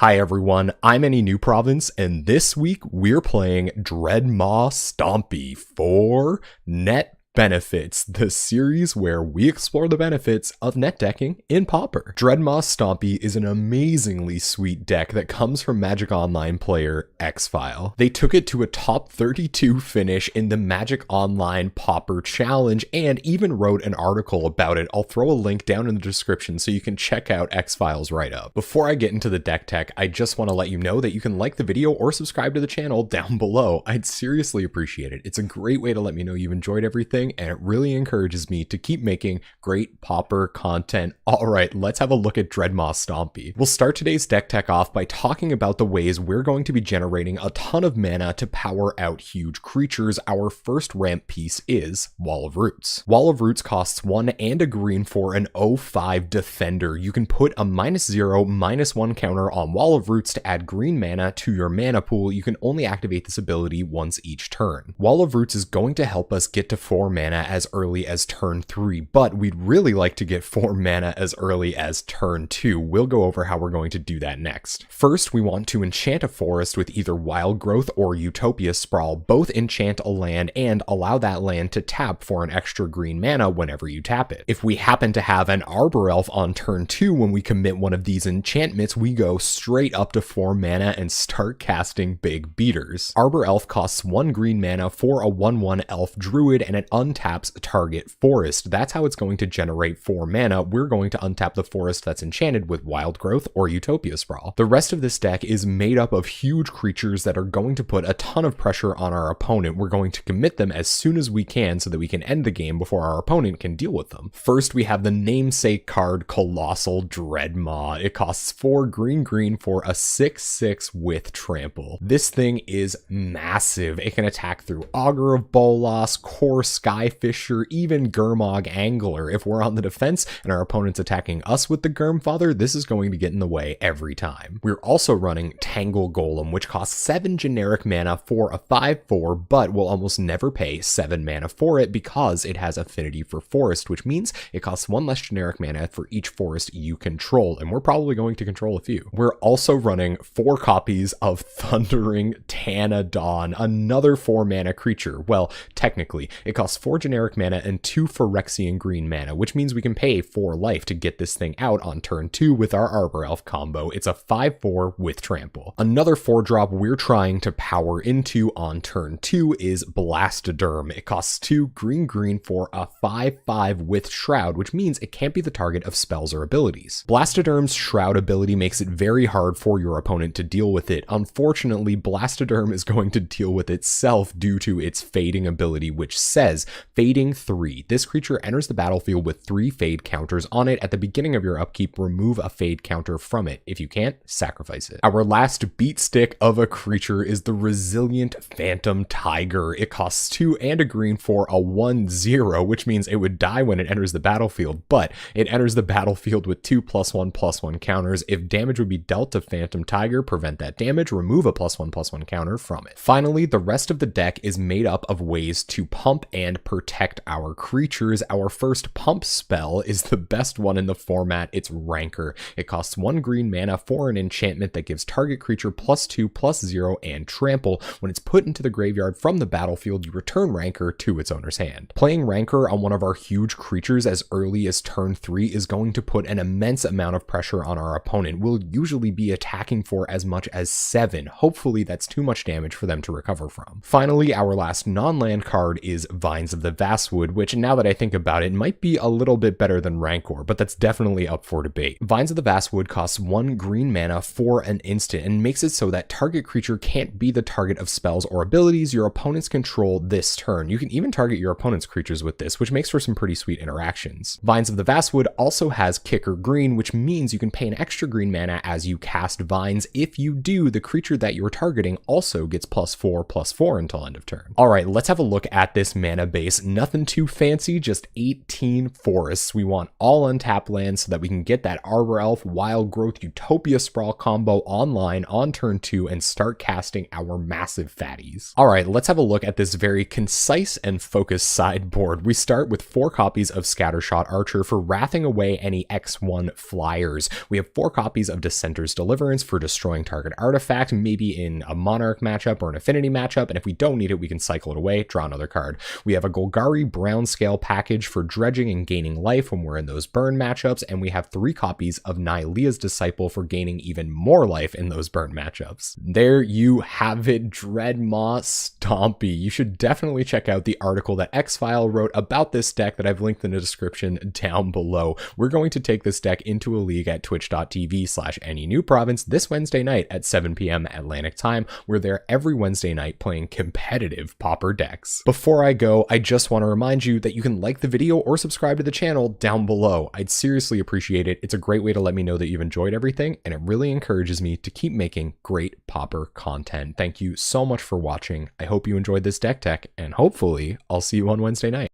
Hi everyone, I'm Any New Province, and this week we're playing Dreadmaw Stompy for Net Benefits, the series where we explore the benefits of net decking in Pauper. Dreadmaw Stompy is an amazingly sweet deck that comes from Magic Online player X-File. They took it to a top 32 finish in the Magic Online Pauper Challenge and even wrote an article about it. I'll throw a link down in the description so you can check out X-File's write-up. Before I get into the deck tech, I just want to let you know that you can like the video or subscribe to the channel down below. I'd seriously appreciate it. It's a great way to let me know you've enjoyed everything, and it really encourages me to keep making great Pauper content. Alright, let's have a look at Dreadmaw Stompy. We'll start today's deck tech off by talking about the ways we're going to be generating a ton of mana to power out huge creatures. Our first ramp piece is Wall of Roots. Wall of Roots costs 1 and a green for an 0/5 defender. You can put a -0/-1 counter on Wall of Roots to add green mana to your mana pool. You can only activate this ability once each turn. Wall of Roots is going to help us get to 4 mana as early as turn 3, but we'd really like to get 4 mana as early as turn 2. We'll go over how we're going to do that next. First, we want to enchant a forest with either Wild Growth or Utopia Sprawl. Both enchant a land and allow that land to tap for an extra green mana whenever you tap it. If we happen to have an Arbor Elf on turn 2 when we commit one of these enchantments, we go straight up to 4 mana and start casting big beaters. Arbor Elf costs 1 green mana for a 1/1 elf druid and it untaps target forest. That's how it's going to generate 4 mana. We're going to untap the forest that's enchanted with Wild Growth or Utopia Sprawl. The rest of this deck is made up of huge creatures that are going to put a ton of pressure on our opponent. We're going to commit them as soon as we can so that we can end the game before our opponent can deal with them. First, we have the namesake card Colossal Dreadmaw. It costs 4 green for a 6/6 with trample. This thing is massive. It can attack through Augur of Bolas, Core Skyfisher, even Gurmag Angler. If we're on the defense and our opponent's attacking us with the Gurmfather, this is going to get in the way every time. We're also running Tangle Golem, which costs 7 generic mana for a 5/4, but will almost never pay 7 mana for it because it has affinity for forest, which means it costs 1 less generic mana for each forest you control, and we're probably going to control a few. We're also running 4 copies of Thundering Tanadon, another 4 mana creature. Well, technically, it costs 4 generic mana and 2 Phyrexian green mana, which means we can pay 4 life to get this thing out on turn 2 with our Arbor Elf combo. It's a 5/4 with trample. Another 4-drop we're trying to power into on turn 2 is Blastoderm. It costs 2 green for a 5/5 with Shroud, which means it can't be the target of spells or abilities. Blastoderm's Shroud ability makes it very hard for your opponent to deal with it. Unfortunately, Blastoderm is going to deal with itself due to its fading ability, which says Fading 3. This creature enters the battlefield with 3 fade counters on it. At the beginning of your upkeep, remove a fade counter from it. If you can't, sacrifice it. Our last beat stick of a creature is the Resilient Phantom Tiger. It costs 2 and a green for a 1/0, which means it would die when it enters the battlefield, but it enters the battlefield with 2 +1/+1 counters. If damage would be dealt to Phantom Tiger, prevent that damage, remove a +1/+1 counter from it. Finally, the rest of the deck is made up of ways to pump and protect our creatures. Our first pump spell is the best one in the format. It's Rancor. It costs 1 green mana for an enchantment that gives target creature +2/+0 and trample. When it's put into the graveyard from the battlefield, you return Rancor to its owner's hand. Playing Rancor on one of our huge creatures as early as turn 3 is going to put an immense amount of pressure on our opponent. We'll usually be attacking for as much as 7. Hopefully that's too much damage for them to recover from. Finally, our last non-land card is Vines of the Vastwood, which now that I think about it, might be a little bit better than Rancor, but that's definitely up for debate. Vines of the Vastwood costs 1 green mana for an instant and makes it so that target creature can't be the target of spells or abilities your opponents control this turn. You can even target your opponent's creatures with this, which makes for some pretty sweet interactions. Vines of the Vastwood also has Kicker Green, which means you can pay an extra green mana as you cast Vines. If you do, the creature that you're targeting also gets +4/+4 until end of turn. Alright, let's have a look at this mana base. Nothing too fancy, just 18 forests. We want all untapped lands so that we can get that Arbor Elf, Wild Growth, Utopia Sprawl combo online on turn 2 and start casting our massive fatties. All right, let's have a look at this very concise and focused sideboard. We start with 4 copies of Scattershot Archer for wrathing away any X1 flyers. We have 4 copies of Dissenter's Deliverance for destroying target artifact, maybe in a Monarch matchup or an Affinity matchup, and if we don't need it, we can cycle it away, draw another card. We have a Golgari Brown Scale package for dredging and gaining life when we're in those burn matchups, and we have 3 copies of Nylea's Disciple for gaining even more life in those burn matchups. There you have it, Dreadmaw Stompy. You should definitely check out the article that X-File wrote about this deck that I've linked in the description down below. We're going to take this deck into a league at twitch.tv/AnyNewProvince this Wednesday night at 7 p.m. Atlantic time. We're there every Wednesday night playing competitive Pauper decks. Before I go, I just want to remind you that you can like the video or subscribe to the channel down below. I'd seriously appreciate it. It's a great way to let me know that you've enjoyed everything, and it really encourages me to keep making great Pauper content. Thank you so much for watching. I hope you enjoyed this deck tech, and hopefully I'll see you on Wednesday night.